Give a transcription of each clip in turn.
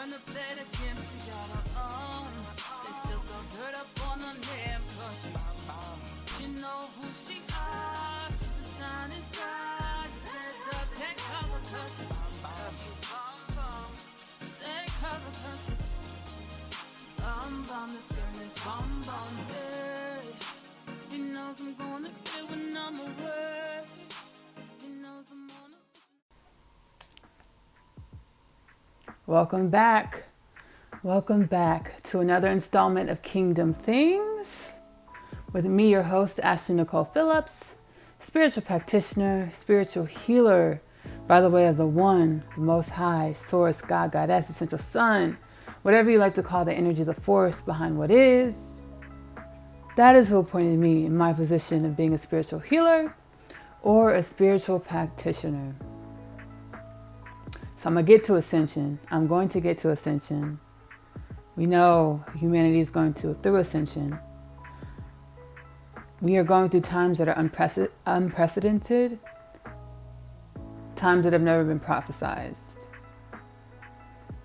learn to play the game, she got her own. They still throw dirt up on her name, cause she know who she are. She's a shining star. Get up, take cover, cause she's bomb. Take cover, cause she's bomb. This girl is bomb, yeah. He knows I'm gonna get when I'm away. He knows I'm on a... Welcome back to another installment of Kingdom Things with me, your host, Ashley Nicole Phillips, spiritual practitioner, spiritual healer, by the way of the One, the Most High, Source, God, Goddess, Essential Sun, whatever you like to call the energy, the force behind what is. That is who appointed me in my position of being a spiritual healer or a spiritual practitioner. So I'm going to get to ascension. We know humanity is going through ascension. We are going through times that are unprecedented, times that have never been prophesied.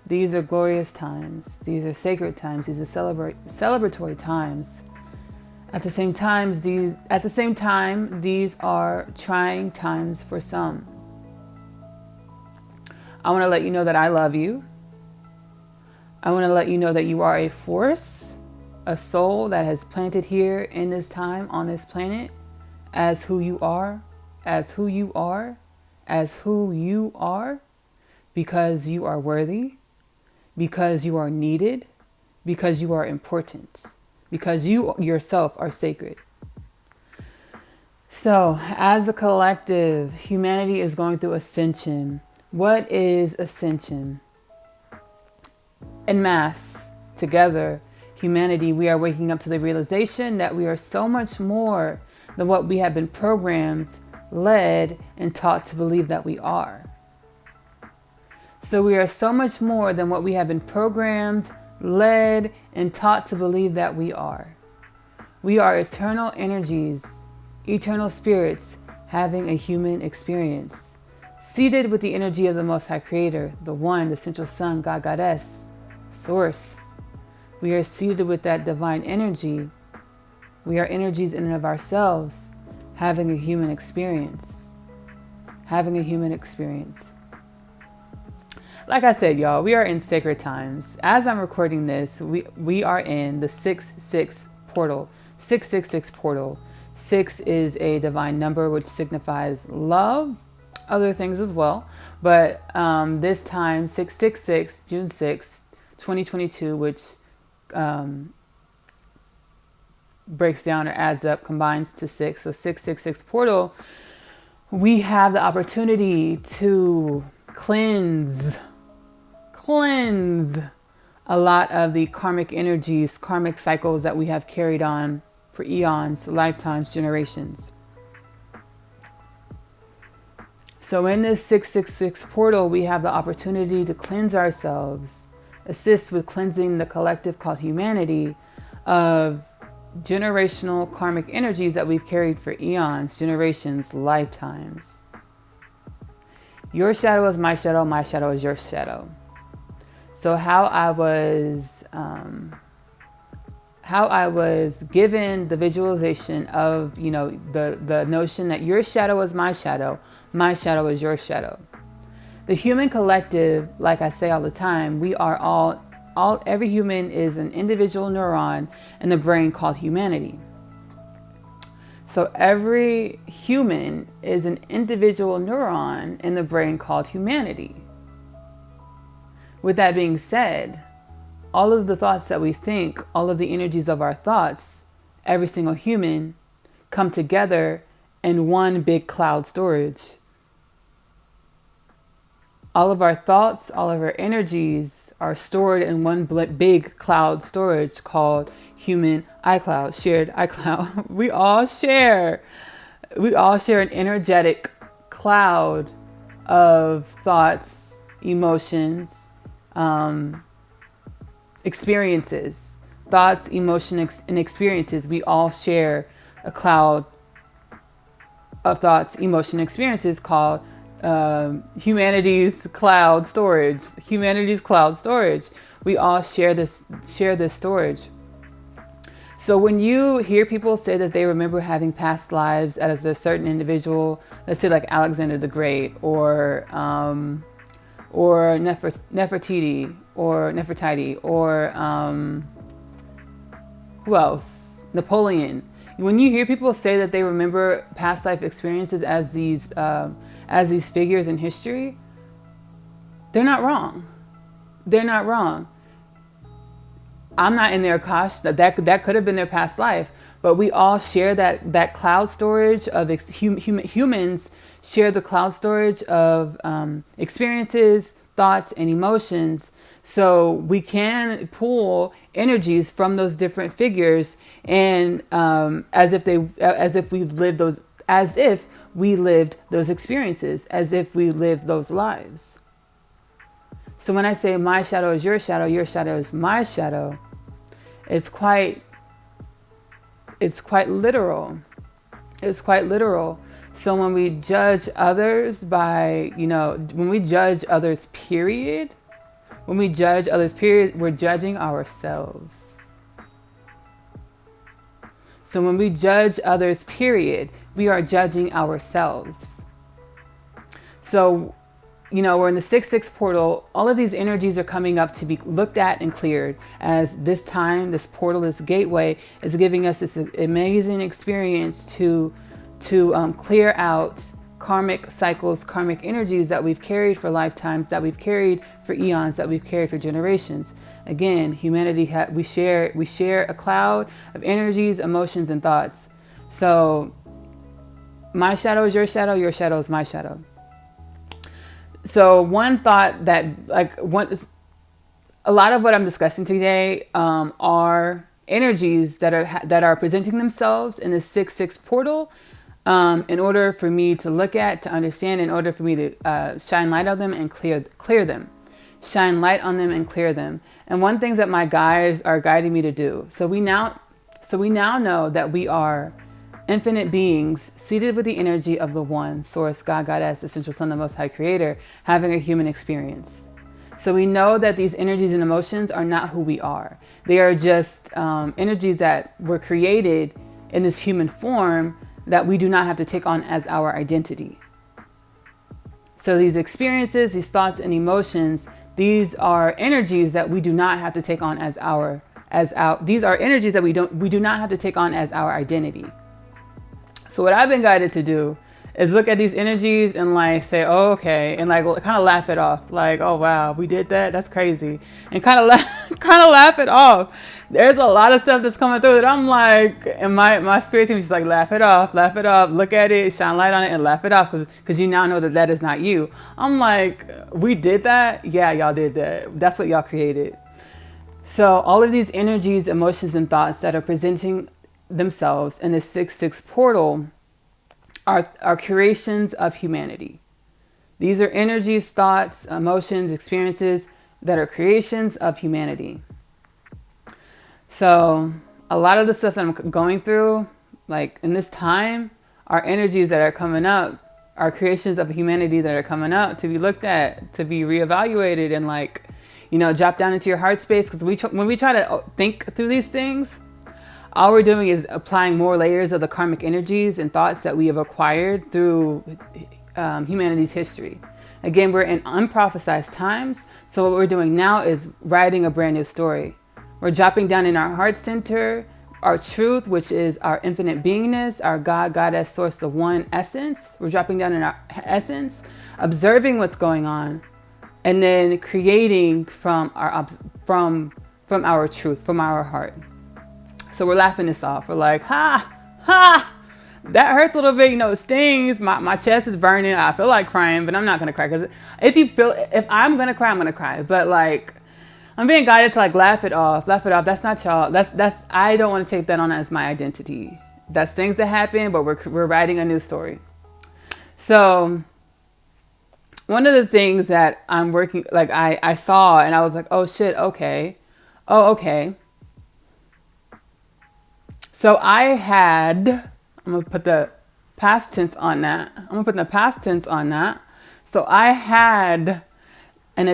These are glorious times. These are sacred times. These are celebratory times. At the same time, these are trying times for some. I want to let you know that I love you. I want to let you know that you are a force, a soul that has planted here in this time on this planet as who you are, because you are worthy, because you are needed, because you are important, because you yourself are sacred. So, as a collective, humanity is going through ascension. What is ascension? En masse, together, humanity, we are waking up to the realization that we are so much more than what we have been programmed, led, and taught to believe that we are. So we are so much more than what we have been programmed, led, and taught to believe that we are. We are eternal energies, eternal spirits having a human experience. Seated with the energy of the Most High Creator, the One, the Essential Sun, God, Goddess, Source. We are seated with that divine energy. We are energies in and of ourselves, having a human experience. Like I said, y'all, we are in sacred times. As I'm recording this, we are in the 666 portal. 666 portal. 6 is a divine number which signifies love, other things as well, but this time 666, June 6, 2022, which breaks down or adds up, combines to 6. So 666 portal, we have the opportunity to cleanse a lot of the karmic energies, karmic cycles that we have carried on for eons, lifetimes, generations. So in this 666 portal, we have the opportunity to cleanse ourselves, assist with cleansing the collective called humanity of generational karmic energies that we've carried for eons, generations, lifetimes. Your shadow is my shadow is your shadow. So how I was given the visualization of, the notion that your shadow is my shadow is your shadow. The human collective, like I say all the time, we are every human is an individual neuron in the brain called humanity. So every human is an individual neuron in the brain called humanity. With that being said, all of the thoughts that we think, all of the energies of our thoughts, every single human come together in one big cloud storage. All of our thoughts, all of our energies are stored in one big cloud storage called human iCloud, shared iCloud. We all share an energetic cloud of thoughts, emotions, experiences. Thoughts, emotions, and experiences. We all share a cloud of thoughts, emotion, experiences called humanity's cloud storage. Humanity's cloud storage. We all share this storage. So when you hear people say that they remember having past lives as a certain individual, let's say like Alexander the Great, or Nefertiti, or who else? Napoleon. When you hear people say that they remember past life experiences as these figures in history, they're not wrong. They're not wrong. I'm not in their Akash. That could have been their past life, but we all share that cloud storage of humans share the cloud storage of experiences, thoughts, and emotions. So we can pull energies from those different figures, and as if we lived those experiences, as if we lived those lives. So when I say my shadow is your shadow is my shadow, it's quite literal. It's quite literal. So when we judge others when we judge others, period, we're judging ourselves. So when we judge others, period, we are judging ourselves. So, we're in the 6/6 portal. All of these energies are coming up to be looked at and cleared, as this time, this portal, this gateway is giving us this amazing experience to clear out karmic cycles, karmic energies that we've carried for lifetimes, that we've carried for eons, that we've carried for generations. Again, humanity, we share a cloud of energies, emotions, and thoughts. So my shadow is your shadow is my shadow. So one thought that a lot of what I'm discussing today are energies that are presenting themselves in the 6/6 portal, in order for me to look at, to understand, in order for me to shine light on them and clear them. Shine light on them and clear them. And one thing that my guides are guiding me to do. So we now know that we are infinite beings seated with the energy of the One, Source, God, Goddess, Essential Son, the Most High Creator, having a human experience. So we know that these energies and emotions are not who we are. They are just energies that were created in this human form that we do not have to take on as our identity. So these experiences, these thoughts and emotions, these are energies that we do not have to take on these are energies that we do not have to take on as our identity. So what I've been guided to do is look at these energies and say, oh, okay, and kind of laugh it off. Oh wow, we did that. That's crazy, and kind of laugh it off. There's a lot of stuff that's coming through that I'm and my spirit team is just laugh it off, look at it, shine light on it, and laugh it off because you now know that is not you. I'm we did that. Yeah, y'all did that. That's what y'all created. So all of these energies, emotions, and thoughts that are presenting themselves in the 6/6 portal are creations of humanity. These are energies, thoughts, emotions, experiences that are creations of humanity. So a lot of the stuff that I'm going through, in this time, are energies that are coming up, are creations of humanity that are coming up to be looked at, to be reevaluated, and drop down into your heart space. Because when we try to think through these things, all we're doing is applying more layers of the karmic energies and thoughts that we have acquired through humanity's history. Again, we're in unprophesized times. So what we're doing now is writing a brand new story. We're dropping down in our heart center, our truth, which is our infinite beingness, our God, Goddess, Source, the One essence. We're dropping down in our essence, observing what's going on, and then creating from our truth, from our heart. So we're laughing this off. We're ha, that hurts a little bit. It stings. My chest is burning. I feel like crying, but I'm not going to cry. Because if I'm going to cry, I'm going to cry. But I'm being guided to laugh it off. That's not y'all. I don't want to take that on as my identity. That's things that happen, but we're writing a new story. So one of the things that I'm working, I saw and I was oh shit, okay. Oh, okay. So I'm going to put the past tense on that. So I had an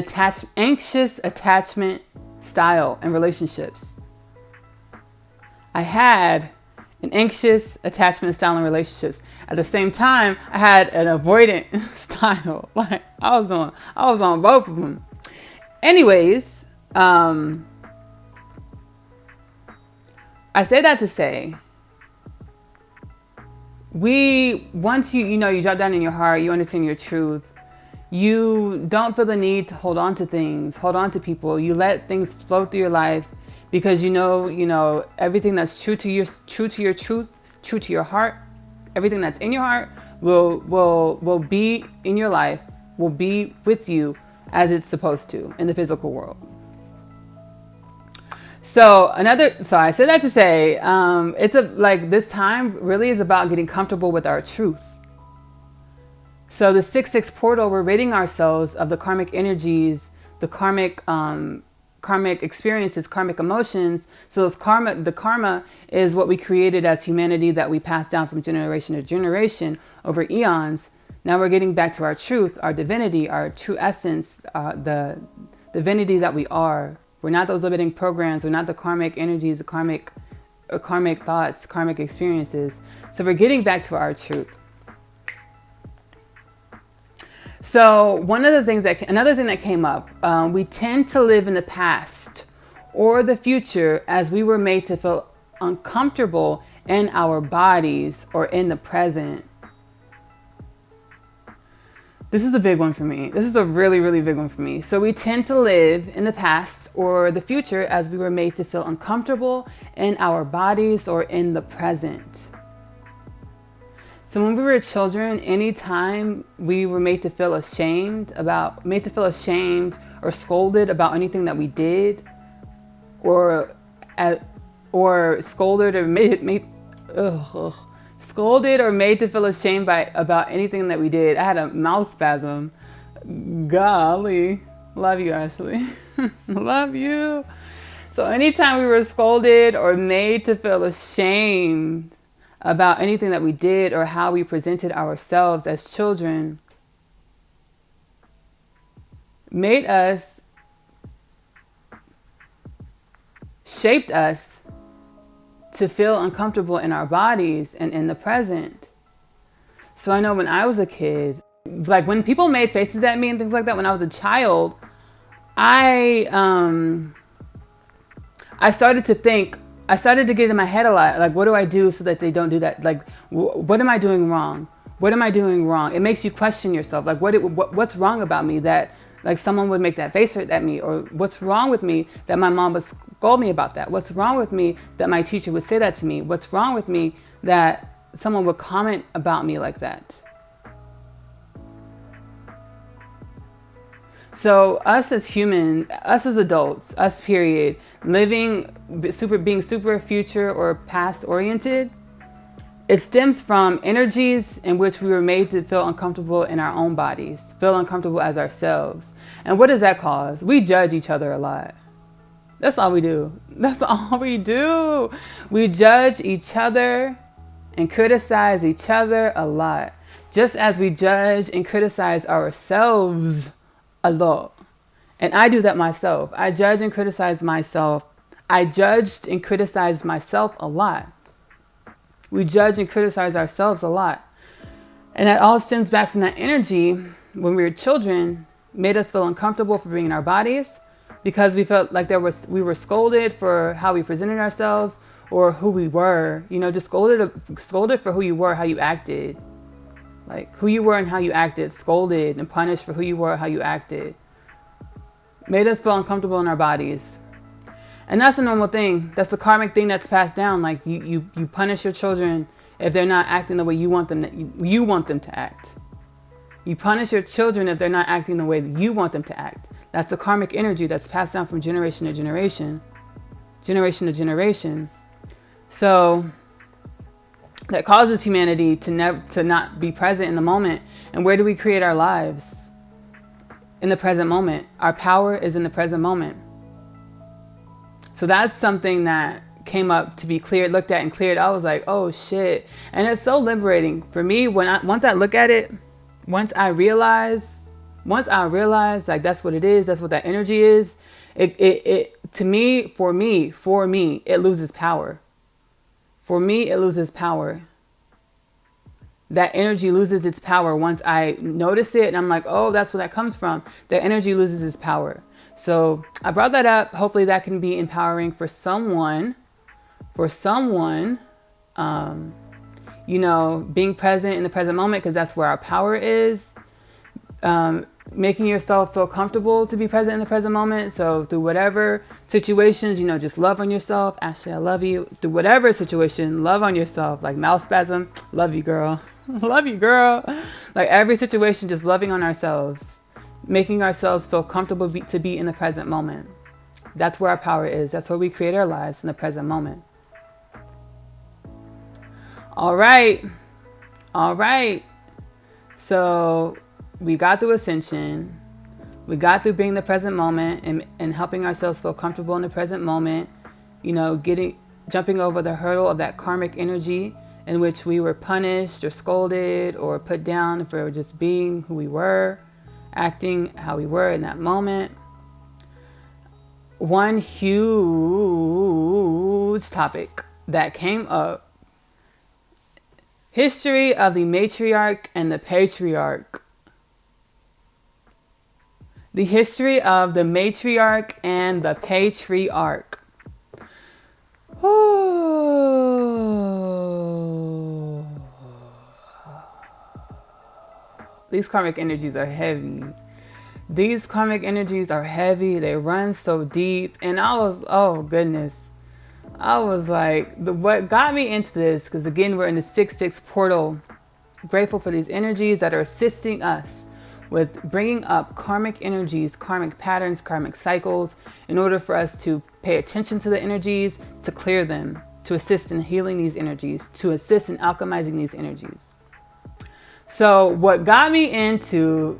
anxious attachment style in relationships. I had an anxious attachment style in relationships. At the same time, I had an avoidant style. Like I was on both of them. Anyways, I say that to say, once you drop down in your heart, you understand your truth. You don't feel the need to hold on to things, hold on to people. You let things flow through your life because you know everything that's true to your truth, true to your heart. Everything that's in your heart will be in your life, will be with you as it's supposed to in the physical world. So I said that to say, this time really is about getting comfortable with our truth. So the 6/6 portal, we're ridding ourselves of the karmic energies, the karmic experiences, karmic emotions. So the karma is what we created as humanity that we passed down from generation to generation over eons. Now we're getting back to our truth, our divinity, our true essence, the divinity that we are. We're not those limiting programs. We're not the karmic energies, the karmic thoughts, karmic experiences. So we're getting back to our truth. So another thing that came up, we tend to live in the past or the future as we were made to feel uncomfortable in our bodies or in the present. This is a big one for me. This is a really, really big one for me. So we tend to live in the past or the future as we were made to feel uncomfortable in our bodies or in the present. So when we were children, anytime we were made to feel ashamed or scolded about anything that we did, or scolded or scolded or made to feel ashamed about anything that we did. I had a mouth spasm. Golly, love you, Ashley. Love you. So anytime we were scolded or made to feel ashamed about anything that we did or how we presented ourselves as children, shaped us to feel uncomfortable in our bodies and in the present. So I know when I was a kid, like when people made faces at me and things like that, when I was a child, I started to get in my head a lot. Like, what do I do so that they don't do that? Like, what am I doing wrong? What am I doing wrong? It makes you question yourself. Like, what's wrong about me that, like, someone would make that face at me? Or what's wrong with me that my mom would scold me about that? What's wrong with me that my teacher would say that to me? What's wrong with me that someone would comment about me like that? So us as humans, us as adults, us period, being super future or past oriented, it stems from energies in which we were made to feel uncomfortable in our own bodies, feel uncomfortable as ourselves. And what does that cause? We judge each other a lot. That's all we do. That's all we do. We judge each other and criticize each other a lot. Just as we judge and criticize ourselves a lot. And I do that myself. I judge and criticize myself. I judged and criticized myself a lot. We judge and criticize ourselves a lot. And that all stems back from that energy when we were children, made us feel uncomfortable for being in our bodies because we felt like we were scolded for how we presented ourselves or who we were. Just scolded for who you were, how you acted. Like who you were and how you acted, scolded and punished for who you were, how you acted. Made us feel uncomfortable in our bodies. And that's a normal thing. That's the karmic thing that's passed down. Like you punish your children if they're not acting the way you want them to act. You punish your children if they're not acting the way that you want them to act. That's a karmic energy that's passed down from generation to generation. So that causes humanity to not be present in the moment. And where do we create our lives? In the present moment. Our power is in the present moment. So that's something that came up to be cleared, looked at and cleared. I was like, oh shit. And it's so liberating for me once I look at it, once I realize once I realized like that's what it is, that's what that energy is, it to me, for me, it loses power. For me, it loses power. That energy loses its power once I notice it and I'm like, oh, that's where that comes from. The energy loses its power. So I brought that up. Hopefully that can be empowering for someone, you know, being present in the present moment, because that's where our power is. Making yourself feel comfortable to be present in the present moment. So through whatever situations, you know, just love on yourself. Ashley, I love you. Through whatever situation, love on yourself. Like mouth spasm, love you, girl. Love you, girl. Like every situation, just loving on ourselves, making ourselves feel comfortable to be in the present moment. That's where our power is. That's where we create our lives, in the present moment. All right. So we got through ascension. We got through being the present moment and helping ourselves feel comfortable in the present moment. You know, jumping over the hurdle of that karmic energy in which we were punished or scolded or put down for just being who we were, acting how we were in that moment. One huge topic that came up: history of the matriarch and the patriarch. The history of the matriarch and the patriarch. These karmic energies are heavy. They run so deep. And I was, oh goodness. I was like, what got me into this, because again, we're in the 6-6 portal. Grateful for these energies that are assisting us with bringing up karmic energies, karmic patterns, karmic cycles, in order for us to pay attention to the energies, to clear them, to assist in healing these energies, to assist in alchemizing these energies. So what got me into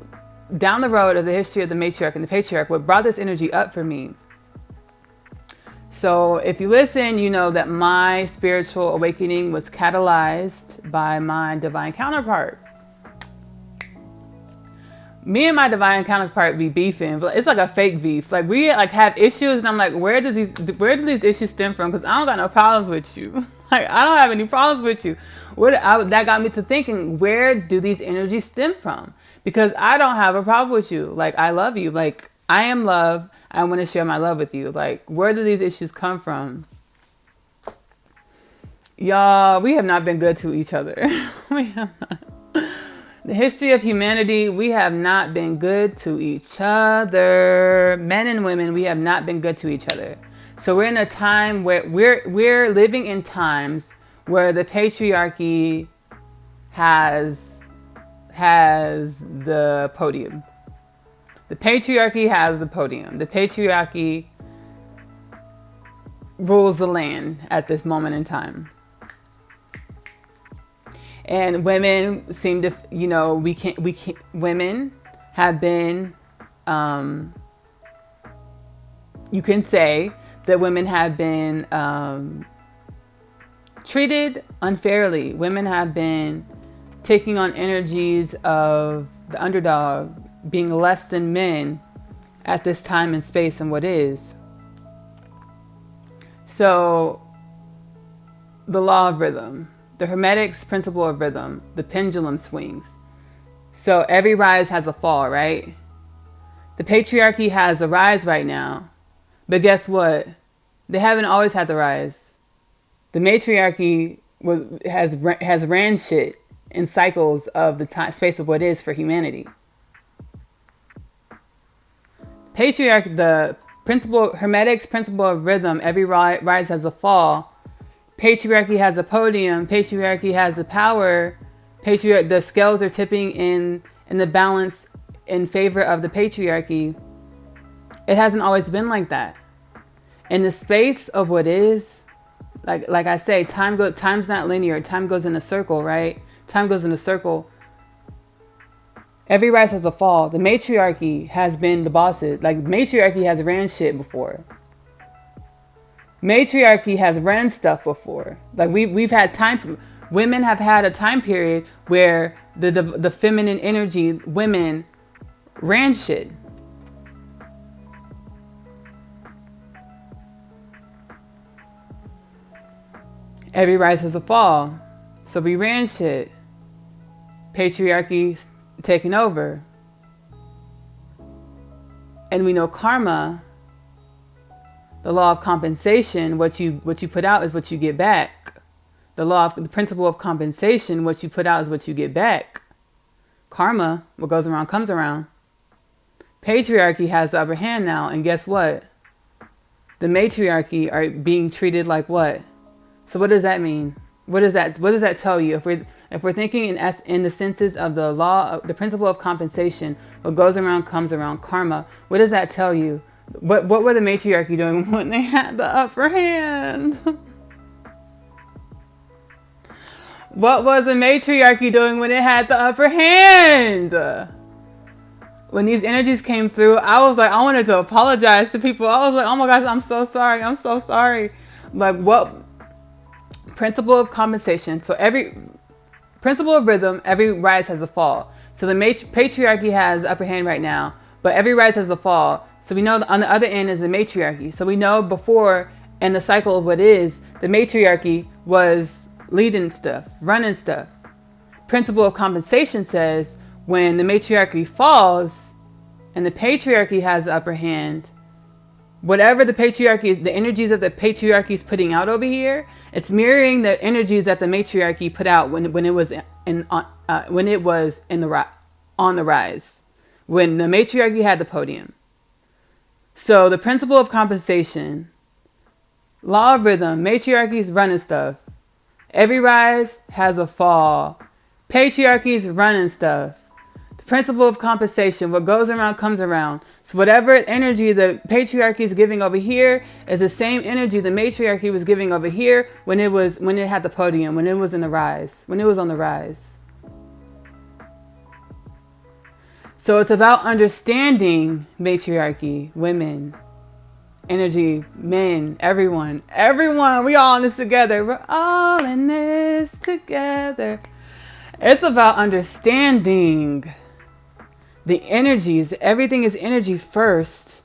down the road of the history of the matriarch and the patriarch, what brought this energy up for me. So if you listen, you know that my spiritual awakening was catalyzed by my divine counterpart. Me and my divine counterpart be beefing, but it's like a fake beef. Like we like have issues, and I'm like, where do these issues stem from? Because I don't got no problems with you. Like I don't have any problems with you. That got me to thinking, where do these energies stem from? Because I don't have a problem with you. Like I love you. Like I am love. I want to share my love with you. Like where do these issues come from? Y'all, we have not been good to each other. We have not. The history of humanity, we have not been good to each other. Men and women, we have not been good to each other. So we're in a time where we're living in times where the patriarchy has the podium. The patriarchy has the podium. The patriarchy rules the land at this moment in time. And women seem to, you know, women have been, you can say that women have been treated unfairly. Women have been taking on energies of the underdog, being less than men at this time and space and what is. So the law of rhythm. The Hermetic's principle of rhythm, the pendulum swings. So every rise has a fall, right? The patriarchy has a rise right now. But guess what? They haven't always had the rise. The matriarchy has ran shit in cycles of the time, space of what is for humanity. Patriarchy, the Hermetic's principle of rhythm, every rise has a fall. Patriarchy has a podium. Patriarchy has the power. The scales are tipping in the balance in favor of the patriarchy. It hasn't always been like that. In the space of what is, like I say, time's not linear. Time goes in a circle, right? Time goes in a circle. Every rise has a fall. The matriarchy has been the bosses. Like matriarchy has ran shit before. Matriarchy has ran stuff before. Like we've had time. Women have had a time period where the feminine energy, women ran shit. Every rise has a fall. So we ran shit. Patriarchy taking over. And we know karma, the law of compensation, what you put out is what you get back. The principle of compensation, what you put out is what you get back. Karma, what goes around comes around. Patriarchy has the upper hand now, and guess what? The matriarchy are being treated like what? So what does that mean? What does that tell you? If we're thinking in the senses of the law, the principle of compensation, what goes around comes around, karma. What does that tell you? What were the matriarchy doing when they had the upper hand? What was the matriarchy doing when it had the upper hand? When these energies came through, I was like, I wanted to apologize to people. I was like, oh my gosh, I'm so sorry. I'm so sorry. Like, what? Principle of compensation. So every principle of rhythm, every rise has a fall. So the patriarchy has upper hand right now, but every rise has a fall. So we know on the other end is the matriarchy. So we know before in the cycle of what is, the matriarchy was leading stuff, running stuff. Principle of compensation says when the matriarchy falls and the patriarchy has the upper hand, whatever the patriarchy is, the energies that the patriarchy is putting out over here, it's mirroring the energies that the matriarchy put out when it was on the rise, when the matriarchy had the podium. So the principle of compensation, law of rhythm, matriarchy is running stuff. Every rise has a fall. Patriarchy is running stuff. The principle of compensation, what goes around comes around. So whatever energy the patriarchy is giving over here is the same energy the matriarchy was giving over here when it had the podium, when it was in the rise, when it was on the rise. So it's about understanding matriarchy, women, energy, men, everyone, we all in this together. We're all in this together. It's about understanding the energies. Everything is energy first.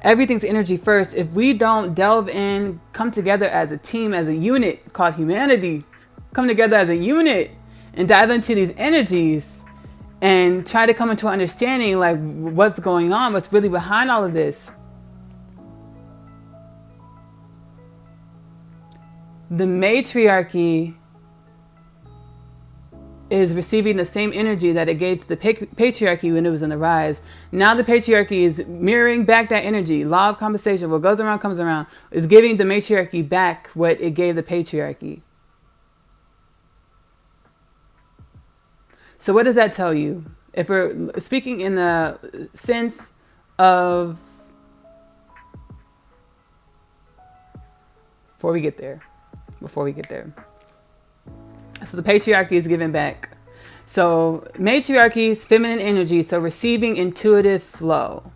Everything's energy first. If we don't delve in, come together as a team, as a unit called humanity, come together as a unit and dive into these energies and try to come into an understanding like what's going on, what's really behind all of this. The matriarchy is receiving the same energy that it gave to the patriarchy when it was in the rise. Now the patriarchy is mirroring back that energy. Law of compensation, what goes around comes around, is giving the matriarchy back what it gave the patriarchy. So what does that tell you? If we're speaking in the sense of, before we get there. So the patriarchy is giving back. So matriarchy is feminine energy, so receiving intuitive flow.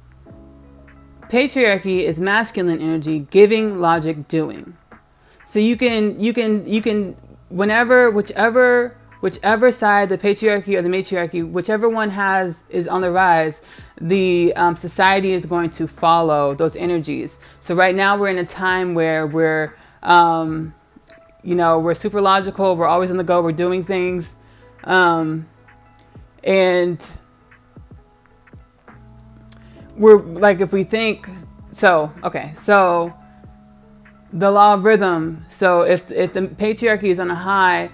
Patriarchy is masculine energy, giving, logic, doing. So you can whenever, whichever side, the patriarchy or the matriarchy, whichever one is on the rise, the society is going to follow those energies. So right now we're in a time where we're super logical. We're always on the go. We're doing things. And we're like, if we think, so the law of rhythm. So if the patriarchy is on a high,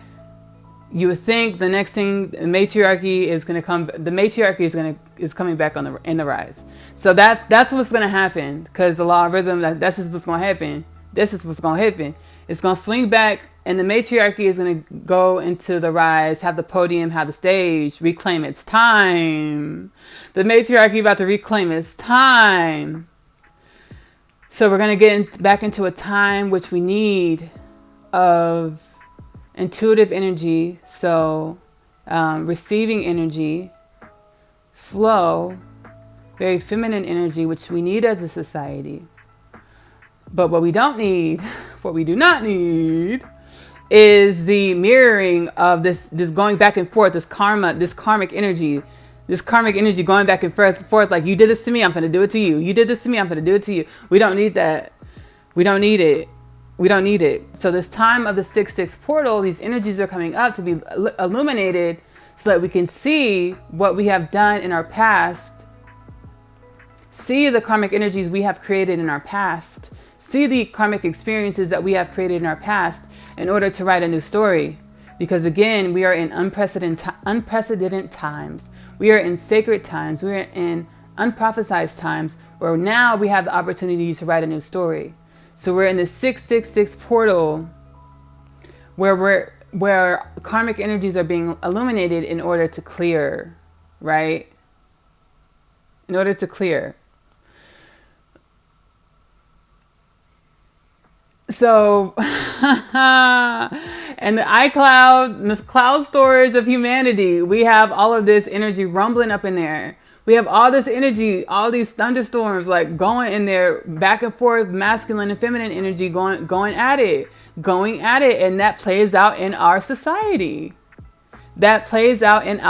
you would think the next thing, the matriarchy is going to come. The matriarchy is coming back in the rise. So that's what's going to happen, because the law of rhythm. That's just what's going to happen. This is what's going to happen. It's going to swing back, and the matriarchy is going to go into the rise, have the podium, have the stage, reclaim its time. The matriarchy about to reclaim its time. So we're going to get back into a time which we need of intuitive energy. So receiving energy, flow, very feminine energy, which we need as a society. But what we don't need, what we do not need, is the mirroring of this going back and forth, this karmic energy. This karmic energy going back and forth, like, you did this to me, I'm going to do it to you. You did this to me, I'm going to do it to you. We don't need that. We don't need it. We don't need it. So this time of the 6-6 portal, these energies are coming up to be illuminated so that we can see what we have done in our past. See the karmic energies we have created in our past. See the karmic experiences that we have created in our past in order to write a new story. Because again, we are in unprecedented times. We are in sacred times. We are in unprophesized times where now we have the opportunity to write a new story. So we're in the 666 portal where karmic energies are being illuminated in order to clear, right? In order to clear. So, and the iCloud, the cloud storage of humanity, we have all of this energy rumbling up in there. We have all this energy, all these thunderstorms, like going in there, back and forth, masculine and feminine energy going at it. And that plays out in our society. This plays out in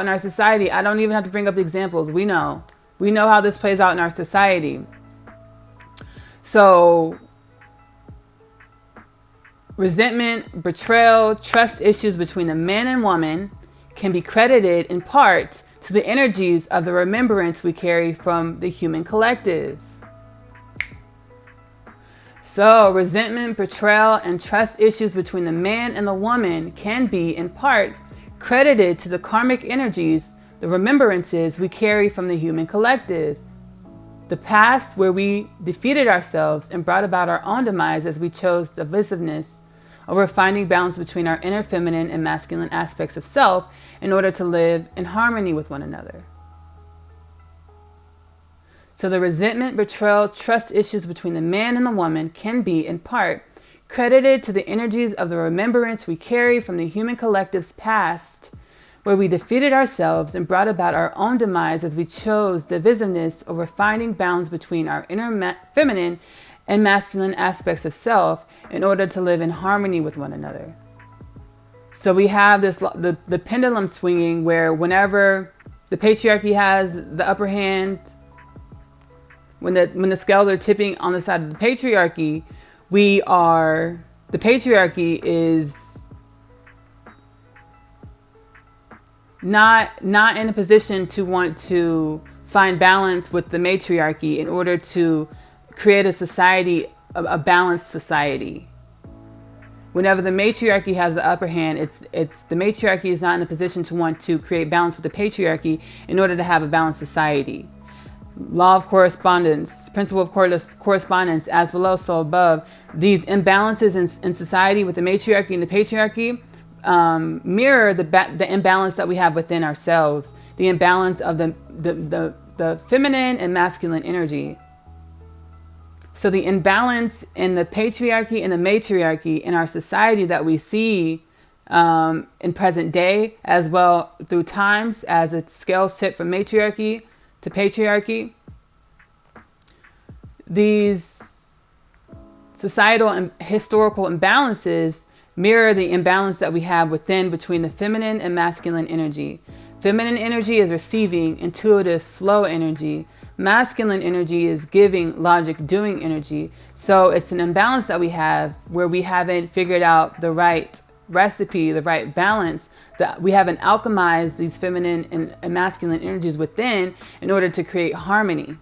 our society. I don't even have to bring up examples. We know how this plays out in our society. So, resentment, betrayal, trust issues between the man and woman can be credited in part to the energies of the remembrance we carry from the human collective. So, resentment, betrayal, and trust issues between the man and the woman can be in part credited to the karmic energies, the remembrances we carry from the human collective. The past where we defeated ourselves and brought about our own demise as we chose divisiveness over finding balance between our inner feminine and masculine aspects of self in order to live in harmony with one another. So the resentment, betrayal, trust issues between the man and the woman can be, in part, credited to the energies of the remembrance we carry from the human collective's past, where we defeated ourselves and brought about our own demise as we chose divisiveness over finding balance between our inner feminine and masculine aspects of self in order to live in harmony with one another. So we have this the pendulum swinging where whenever the patriarchy has the upper hand, when the scales are tipping on the side of the patriarchy, the patriarchy is not in a position to want to find balance with the matriarchy in order to create a society, a balanced society. Whenever the matriarchy has the upper hand, it's the matriarchy is not in the position to want to create balance with the patriarchy in order to have a balanced society. Law of correspondence, principle of correspondence, as below, so above. These imbalances in society with the matriarchy and the patriarchy mirror the imbalance that we have within ourselves, the imbalance of the feminine and masculine energy. So the imbalance in the patriarchy and the matriarchy in our society that we see in present day, as well through times as its scales tip from matriarchy to patriarchy, these societal and historical imbalances mirror the imbalance that we have between the feminine and masculine energy. Feminine energy is receiving, intuitive flow energy. Masculine energy is giving, logic, doing energy. So it's an imbalance that we have where we haven't figured out the right recipe, the right balance, that we haven't alchemized these feminine and masculine energies within in order to create harmony.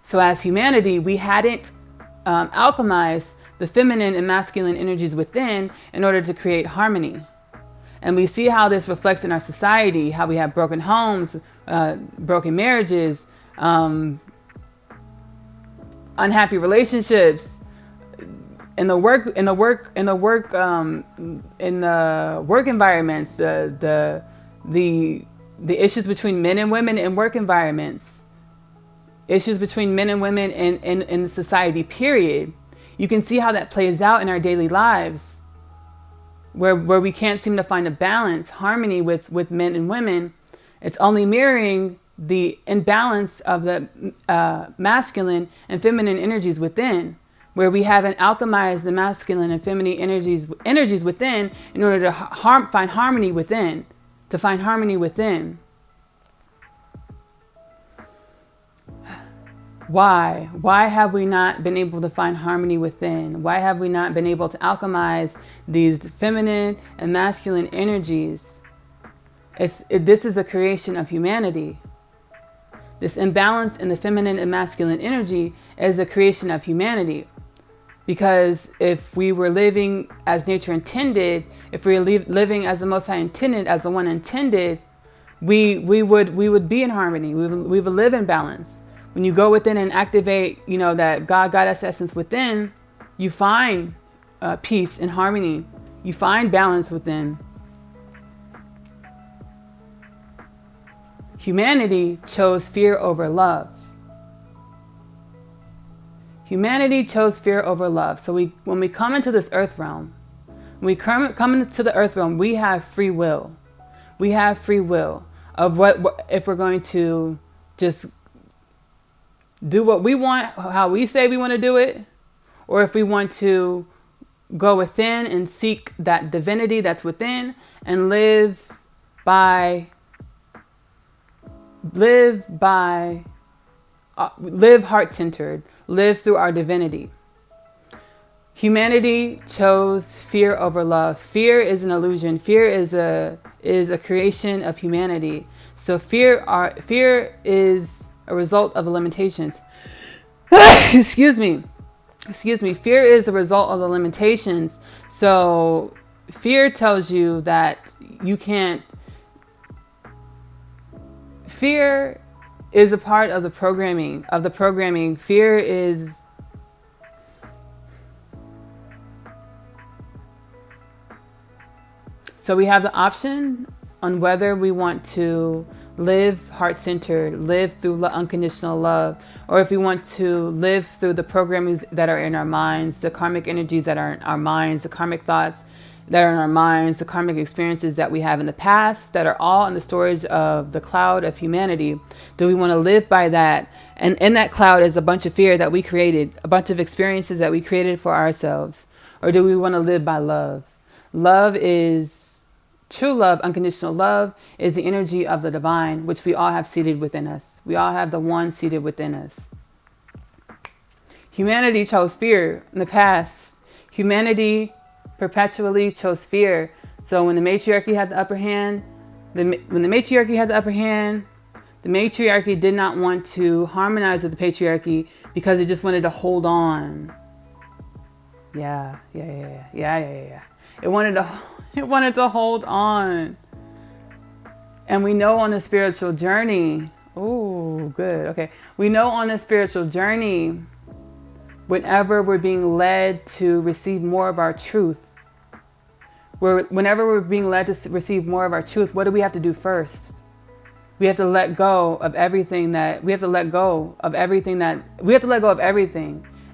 So as humanity, we hadn't alchemized the feminine and masculine energies within in order to create harmony. And we see how this reflects in our society, how we have broken homes, broken marriages, unhappy relationships, in the work environments, the issues between men and women in work environments, issues between men and women in society, period. You can see how that plays out in our daily lives, where we can't seem to find a balance, harmony with men and women. It's only mirroring the imbalance of the masculine and feminine energies within, where we haven't alchemized the masculine and feminine energies within in order to find harmony within, to find harmony within. Why? Why have we not been able to find harmony within? Why have we not been able to alchemize these feminine and masculine energies? This is a creation of humanity. This imbalance in the feminine and masculine energy is a creation of humanity. Because if we were living as nature intended, if we were living as the Most High intended, as the one intended, we would be in harmony. We would live in balance. When you go within and activate, that God, Goddess essence within, you find peace and harmony. You find balance within. Humanity chose fear over love. Humanity chose fear over love. So when we come into this earth realm, when we come into the earth realm, we have free will. We have free will of what if we're going to just do what we want, how we say we want to do it, or if we want to go within and seek that divinity that's within and live heart-centered, live through our divinity. Humanity chose fear over love. Fear is an illusion. Fear is a creation of humanity. So fear is a result of the limitations. Excuse me. Fear is a result of the limitations. So fear tells you that you can't. Fear is a part of the programming. Fear is. So we have the option on whether we want to live heart-centered, live through unconditional love, or if we want to live through the programmings that are in our minds, the karmic energies that are in our minds, the karmic thoughts that are in our minds, the karmic experiences that we have in the past that are all in the storage of the cloud of humanity. Do we want to live by that? And in that cloud is a bunch of fear that we created, a bunch of experiences that we created for ourselves. Or do we want to live by love? Love is true love. Unconditional love is the energy of the divine, which we all have seated within us. We all have the one seated within us. Humanity chose fear in the past. Humanity perpetually chose fear. So when the matriarchy had the upper hand, the matriarchy did not want to harmonize with the patriarchy because it just wanted to hold on. Yeah. It wanted to hold on. And we know on the spiritual journey, we know on the spiritual journey, whenever we're being led to receive more of our truth, whenever we're being led to receive more of our truth, what do we have to do first? We have to let go of everything.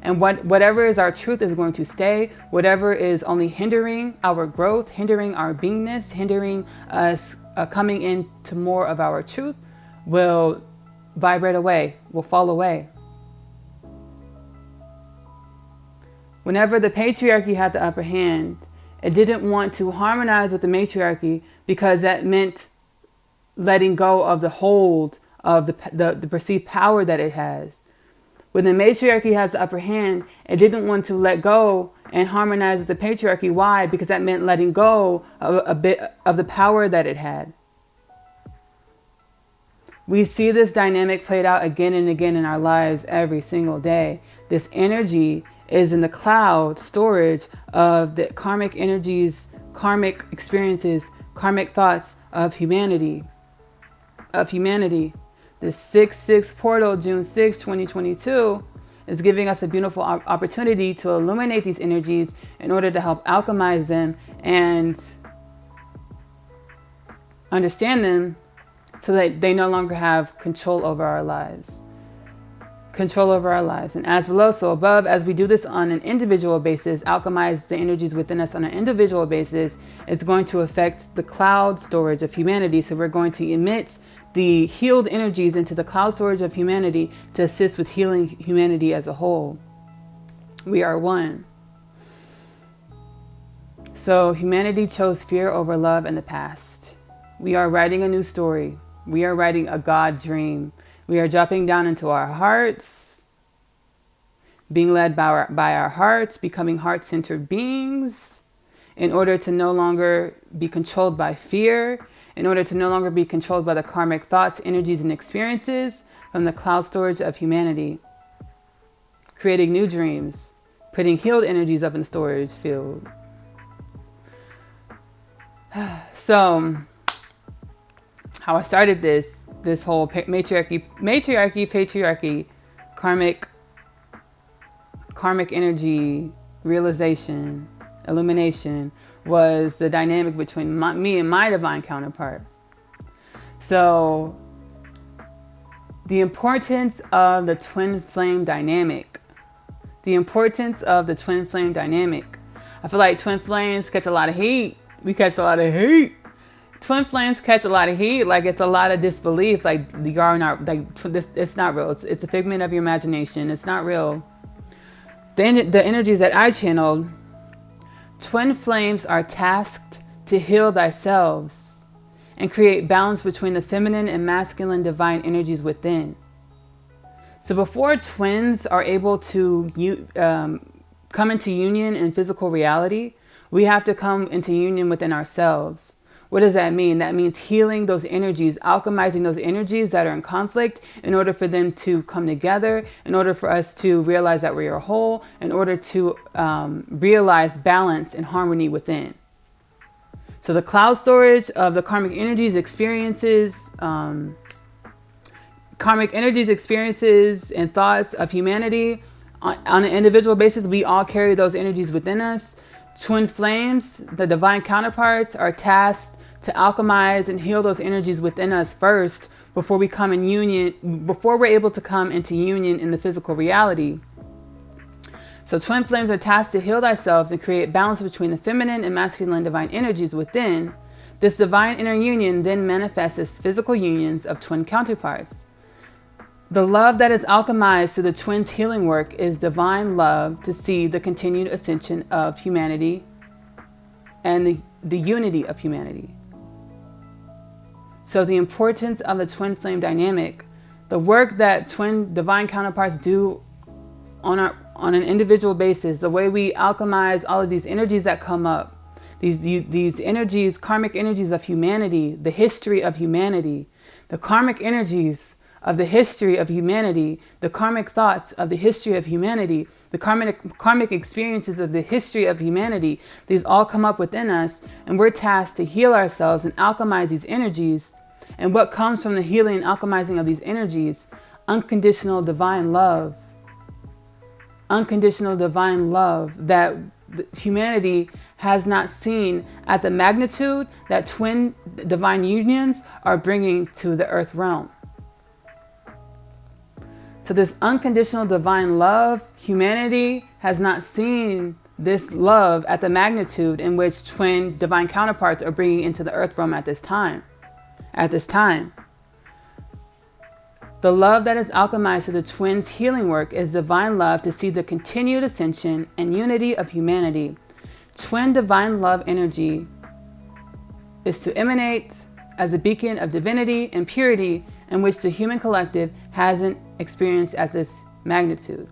And whatever is our truth is going to stay. Whatever is only hindering our growth, hindering our beingness, hindering us coming into more of our truth will vibrate away, will fall away. Whenever the patriarchy had the upper hand, it didn't want to harmonize with the matriarchy because that meant letting go of the hold of the perceived power that it has. When the matriarchy has the upper hand, it didn't want to let go and harmonize with the patriarchy. Why? Because that meant letting go of a bit of the power that it had. We see this dynamic played out again and again in our lives every single day. This energy is in the cloud storage of the karmic energies, karmic experiences, karmic thoughts of humanity. The 6/6 portal, June 6, 2022, is giving us a beautiful opportunity to illuminate these energies in order to help alchemize them and understand them so that they no longer have control over our lives. And as below, so above, as we do this on an individual basis, alchemize the energies within us on an individual basis, it's going to affect the cloud storage of humanity. So we're going to emit the healed energies into the cloud storage of humanity to assist with healing humanity as a whole. We are one. So humanity chose fear over love in the past. We are writing a new story. We are writing a God dream. We are dropping down into our hearts, being led by our hearts, becoming heart-centered beings in order to no longer be controlled by fear, in order to no longer be controlled by the karmic thoughts, energies, and experiences from the cloud storage of humanity. Creating new dreams, putting healed energies up in the storage field. So, how I started this whole matriarchy, patriarchy, karmic energy realization, illumination, was the dynamic between me and my divine counterpart. So, the importance of the twin flame dynamic. The importance of the twin flame dynamic. I feel like twin flames catch a lot of heat. We catch a lot of heat. Twin flames catch a lot of heat. Like, it's a lot of disbelief. Like, you are not, like, this, it's not real. It's a figment of your imagination. It's not real. The energies that I channeled, twin flames are tasked to heal thyself and create balance between the feminine and masculine divine energies within. So before twins are able to come into union in physical reality, we have to come into union within ourselves. What does that mean? That means healing those energies, alchemizing those energies that are in conflict in order for them to come together, in order for us to realize that we are whole, in order to realize balance and harmony within. So the cloud storage of the karmic energies experiences and thoughts of humanity on an individual basis, we all carry those energies within us. Twin flames, the divine counterparts, are tasked to alchemize and heal those energies within us first before we come in union, before we're able to come into union in the physical reality. So twin flames are tasked to heal thyself and create balance between the feminine and masculine divine energies within. This divine inner union then manifests as physical unions of twin counterparts. The love that is alchemized through the twins' healing work is divine love to see the continued ascension of humanity and the unity of humanity. So the importance of the twin flame dynamic, the work that twin divine counterparts do on an individual basis, the way we alchemize all of these energies that come up, these energies, karmic energies of humanity, the history of humanity, the karmic energies of the history of humanity, the karmic thoughts of the history of humanity, the karmic experiences of the history of humanity, these all come up within us, and we're tasked to heal ourselves and alchemize these energies. And what comes from the healing and alchemizing of these energies? Unconditional divine love. Unconditional divine love that humanity has not seen at the magnitude that twin divine unions are bringing to the earth realm. So this unconditional divine love, humanity has not seen this love at the magnitude in which twin divine counterparts are bringing into the earth realm at this time. The love that is alchemized through the twins' healing work is divine love to see the continued ascension and unity of humanity. Twin divine love energy is to emanate as a beacon of divinity and purity in which the human collective hasn't experienced at this magnitude.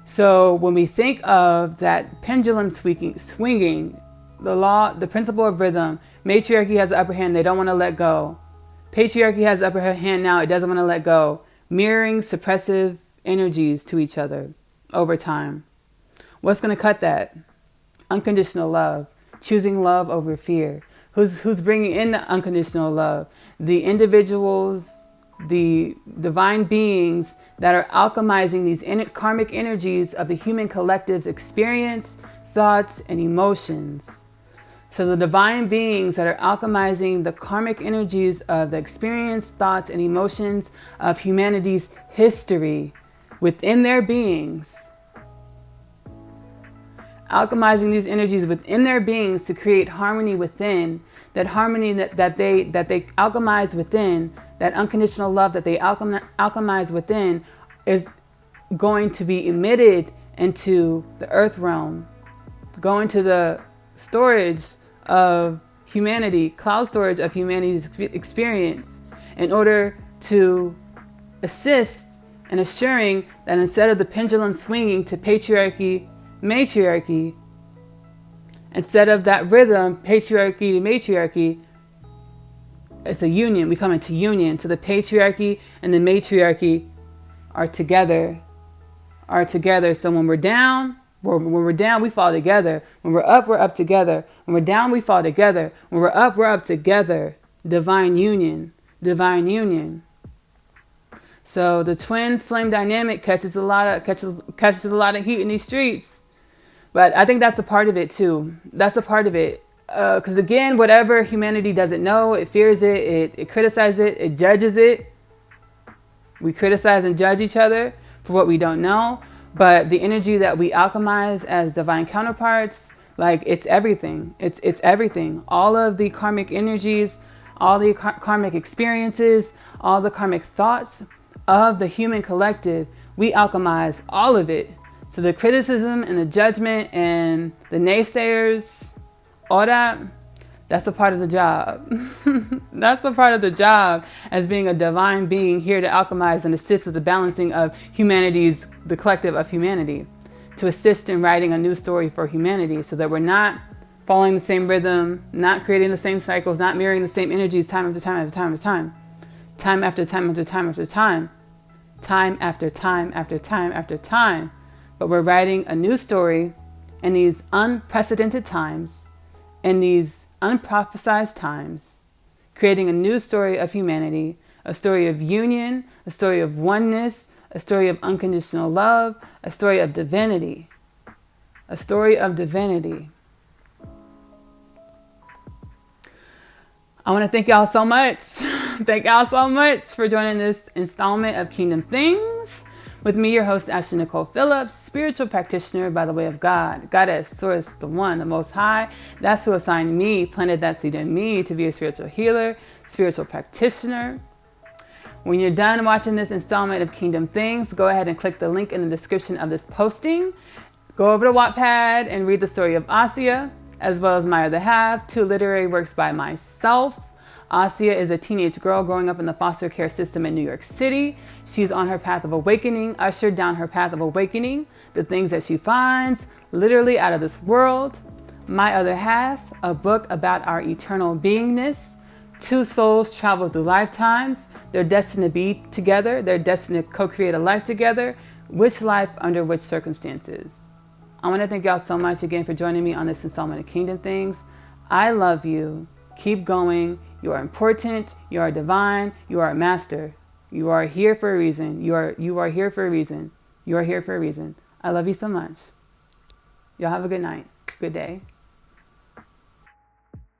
So when we think of that pendulum swinging, the principle of rhythm, matriarchy has the upper hand, they don't want to let go. Patriarchy has the upper hand now, it doesn't want to let go. Mirroring suppressive energies to each other over time. What's going to cut that? Unconditional love. Choosing love over fear. Who's bringing in the unconditional love? The individuals, the divine beings that are alchemizing these karmic energies of the human collective's experience, thoughts, and emotions. So the divine beings that are alchemizing the karmic energies of the experience, thoughts, and emotions of humanity's history within their beings. Alchemizing these energies within their beings to create harmony within. That harmony that they alchemize within, that unconditional love that they alchemize within, is going to be emitted into the earth realm, going to the storage of humanity, cloud storage of humanity's experience, in order to assist in assuring that instead of the pendulum swinging to patriarchy, matriarchy, instead of that rhythm, patriarchy to matriarchy, it's a union. We come into union. So the patriarchy and the matriarchy are together. So when we're down, we fall together. When we're up together. When we're down, we fall together. When we're up together. Divine union. So the twin flame dynamic catches a lot of heat in these streets. But I think that's a part of it too. That's a part of it. Because again, whatever humanity doesn't know, it fears it, it criticizes it, it judges it. We criticize and judge each other for what we don't know. But the energy that we alchemize as divine counterparts, like it's everything. It's everything. All of the karmic energies, all the karmic experiences, all the karmic thoughts of the human collective, we alchemize all of it. So the criticism and the judgment and the naysayers, all that's a part of the job. That's a part of the job as being a divine being here to alchemize and assist with the balancing of humanity's, the collective of humanity, to assist in writing a new story for humanity so that we're not following the same rhythm, not creating the same cycles, not mirroring the same energies time after time after time after time, time after time after time after time, time after time after time after time. But we're writing a new story in these unprecedented times, in these unprophesized times, creating a new story of humanity, a story of union, a story of oneness, a story of unconditional love, a story of divinity, a story of divinity. I want to thank y'all so much. Thank y'all so much for joining this installment of Kingdom Things. With me, your host, Asiyah Nicole Phillips, spiritual practitioner by the way of God, Goddess, Source, the One, the Most High. That's who assigned me, planted that seed in me to be a spiritual healer, spiritual practitioner. When you're done watching this installment of Kingdom Things, go ahead and click the link in the description of this posting. Go over to Wattpad and read the story of Asiyah, as well as My Other Half, 2 literary works by myself. Asiyah is a teenage girl growing up in the foster care system in New York City. She's on her path of awakening, ushered down her path of awakening, the things that she finds literally out of this world. My Other Half, a book about our eternal beingness. 2 souls travel through lifetimes. They're destined to be together. They're destined to co-create a life together. Which life under which circumstances? I want to thank y'all so much again for joining me on this installment of Kingdom Things. I love you. Keep going. You are important. You are divine. You are a master. You are here for a reason. You are here for a reason. You are here for a reason. I love you so much. Y'all have a good night. Good day.